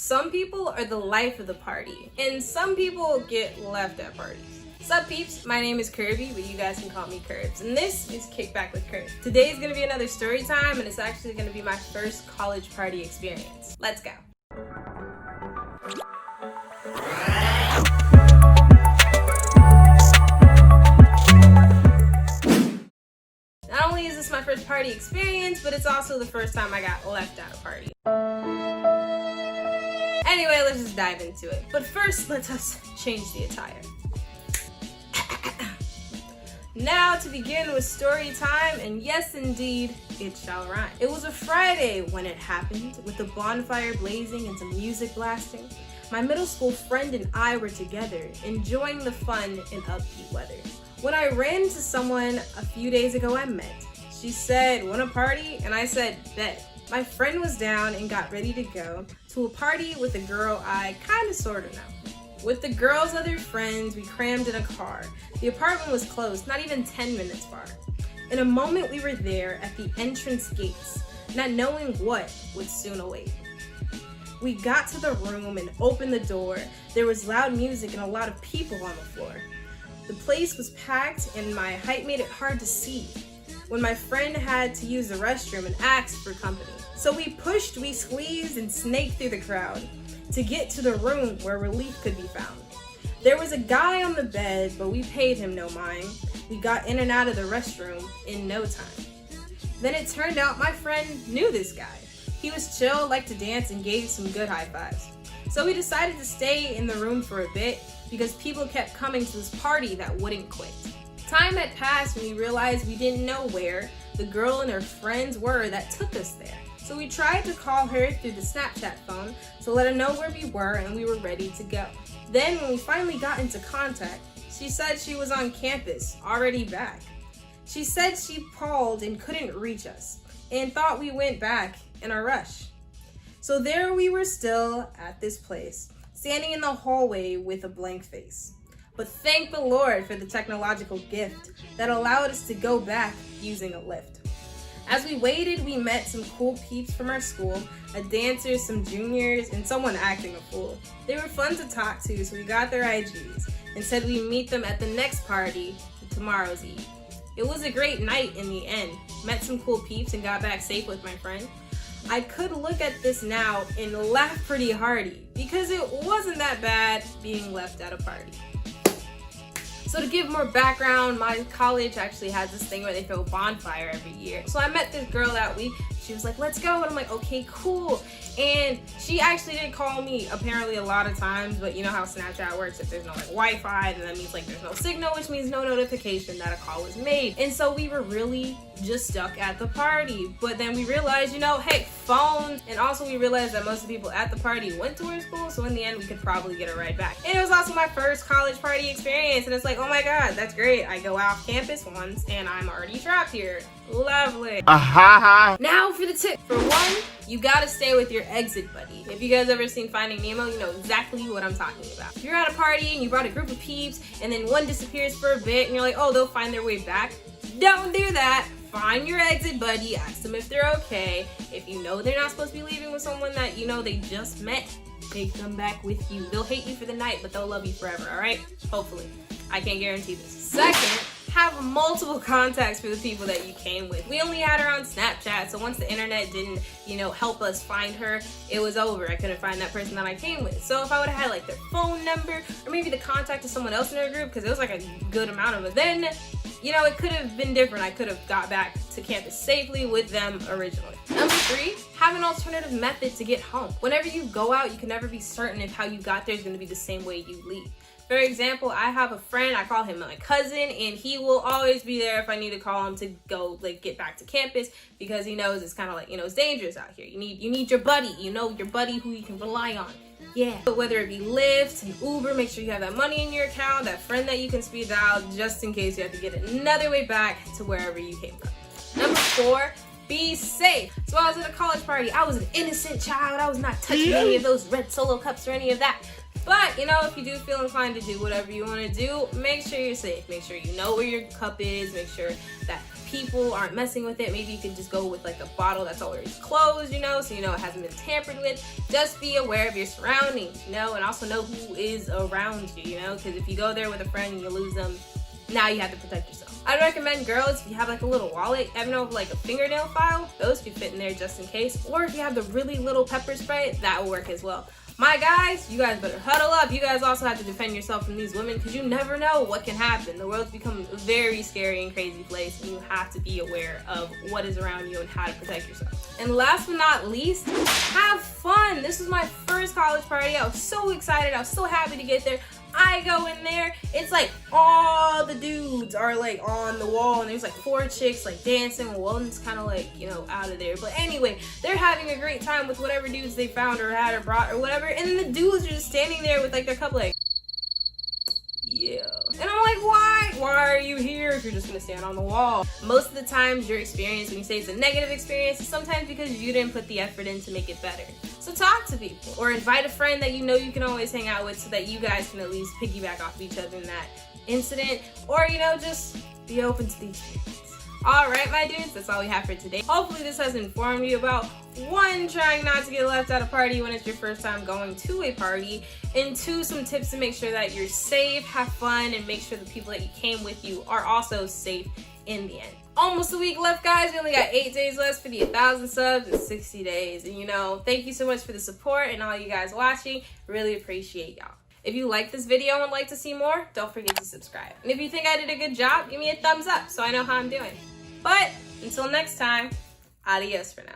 Some people are the life of the party, and some people get left at parties. Sup peeps, my name is Kirbz, but you guys can call me Kirbz, and this is Kickback with Kirbz. Today is going to be another story time, and it's actually going to be my first college party experience. Let's go. Not only is this my first party experience, but it's also the first time I got left at a party. Anyway, let's just dive into it. But first, let us change the attire. Now to begin with story time, and yes indeed, it shall rhyme. It was a Friday when it happened, with the bonfire blazing and some music blasting. My middle school friend and I were together, enjoying the fun in upbeat weather. When I ran into someone a few days ago I met, she said, "Wanna party?" And I said, "Bet." My friend was down and got ready to go to a party with a girl I kinda sorta know. With the girl's other friends, we crammed in a car. The apartment was closed, not even 10 minutes far. In a moment we were there at the entrance gates, not knowing what would soon await. We got to the room and opened the door. There was loud music and a lot of people on the floor. The place was packed and my height made it hard to see when my friend had to use the restroom and asked for company. So we pushed, we squeezed, and snaked through the crowd to get to the room where relief could be found. There was a guy on the bed, but we paid him no mind. We got in and out of the restroom in no time. Then it turned out my friend knew this guy. He was chill, liked to dance, and gave some good high fives. So we decided to stay in the room for a bit because people kept coming to this party that wouldn't quit. Time had passed and we realized we didn't know where the girl and her friends were that took us there. So we tried to call her through the Snapchat phone to let her know where we were and we were ready to go. Then when we finally got into contact, she said she was on campus, already back. She said she called and couldn't reach us and thought we went back in a rush. So there we were still at this place, standing in the hallway with a blank face. But thank the Lord for the technological gift that allowed us to go back using a lift. As we waited, we met some cool peeps from our school, a dancer, some juniors, and someone acting a fool. They were fun to talk to, so we got their IGs and said we'd meet them at the next party, tomorrow's Eve. It was a great night in the end. Met some cool peeps and got back safe with my friend. I could look at this now and laugh pretty hearty because it wasn't that bad being left at a party. So to give more background, my college actually has this thing where they throw a bonfire every year. So I met this girl that week. She was like, "Let's go." And I'm like, "Okay, cool." And she actually did call me apparently a lot of times, but you know how Snapchat works. If there's no like Wi-Fi, then that means like there's no signal, which means no notification that a call was made. And so we were really just stuck at the party. But then we realized, you know, hey, phones. And also we realized that most of the people at the party went to our school. So in the end, we could probably get a ride back. And it was also my first college party experience. And it's like, oh my God, that's great. I go off campus once and I'm already trapped here. Lovely. Now for the tip. For one, you gotta stay with your exit buddy. If you guys ever seen Finding Nemo, you know exactly what I'm talking about. If you're at a party and you brought a group of peeps and then one disappears for a bit and you're like, oh, they'll find their way back. Don't do that. Find your exit buddy, ask them if they're okay. If you know they're not supposed to be leaving with someone that you know they just met, take them back with you. They'll hate you for the night, but they'll love you forever, all right? Hopefully. I can't guarantee this. Second, have multiple contacts for the people that you came with. We only had her on Snapchat, so once the internet didn't, you know, help us find her, it was over. I couldn't find that person that I came with. So if I would have had like their phone number or maybe the contact of someone else in our group, because it was like a good amount of us, then, you know, it could have been different. I could have got back to campus safely with them originally. Number 3, have an alternative method to get home. Whenever you go out, you can never be certain if how you got there is going to be the same way you leave. For example, I have a friend, I call him my cousin, and he will always be there if I need to call him to go like get back to campus because he knows it's kind of like, you know, it's dangerous out here. You need your buddy, you know, your buddy who you can rely on. Yeah. But whether it be Lyft and Uber, make sure you have that money in your account, that friend that you can speed dial just in case you have to get another way back to wherever you came from. Number 4, be safe. So I was at a college party. I was an innocent child. I was not touching any of those red Solo cups or any of that. But, you know, if you do feel inclined to do whatever you want to do, make sure you're safe. Make sure you know where your cup is. Make sure that people aren't messing with it, maybe you can just go with like a bottle that's already closed, you know, so you know it hasn't been tampered with. Just be aware of your surroundings, you know, and also know who is around you, you know, because if you go there with a friend and you lose them, now you have to protect yourself. I'd recommend, girls, if you have like a little wallet, I don't know, like a fingernail file, those could fit in there just in case. Or if you have the really little pepper spray, that will work as well. My guys, you guys better huddle up. You guys also have to defend yourself from these women because you never know what can happen. The world's become a very scary and crazy place, and you have to be aware of what is around you and how to protect yourself. And last but not least, have fun. This was my first college party. I was so excited. I was so happy to get there. I go in there, it's like all the dudes are like on the wall, and there's like 4 chicks like dancing. Well, one's kind of like, you know, out of there, but anyway, they're having a great time with whatever dudes they found or had or brought or whatever, and then the dudes are just standing there with like their cup like, yeah. And I'm like, why are you here if you're just gonna stand on the wall? Most of the times your experience, when you say it's a negative experience, is sometimes because you didn't put the effort in to make it better. So talk to people, or invite a friend that you know you can always hang out with so that you guys can at least piggyback off of each other in that incident, or, you know, just be open to these things. All right, my dudes, that's all we have for today. Hopefully this has informed you about 1, trying not to get left at a party when it's your first time going to a party, and 2, some tips to make sure that you're safe, have fun, and make sure the people that you came with you are also safe in the end. Almost a week left, guys. We only got 8 days left for the 1,000 subs in 60 days. And, you know, thank you so much for the support and all you guys watching. Really appreciate y'all. If you like this video and would like to see more, don't forget to subscribe. And if you think I did a good job, give me a thumbs up so I know how I'm doing. But until next time, adios for now.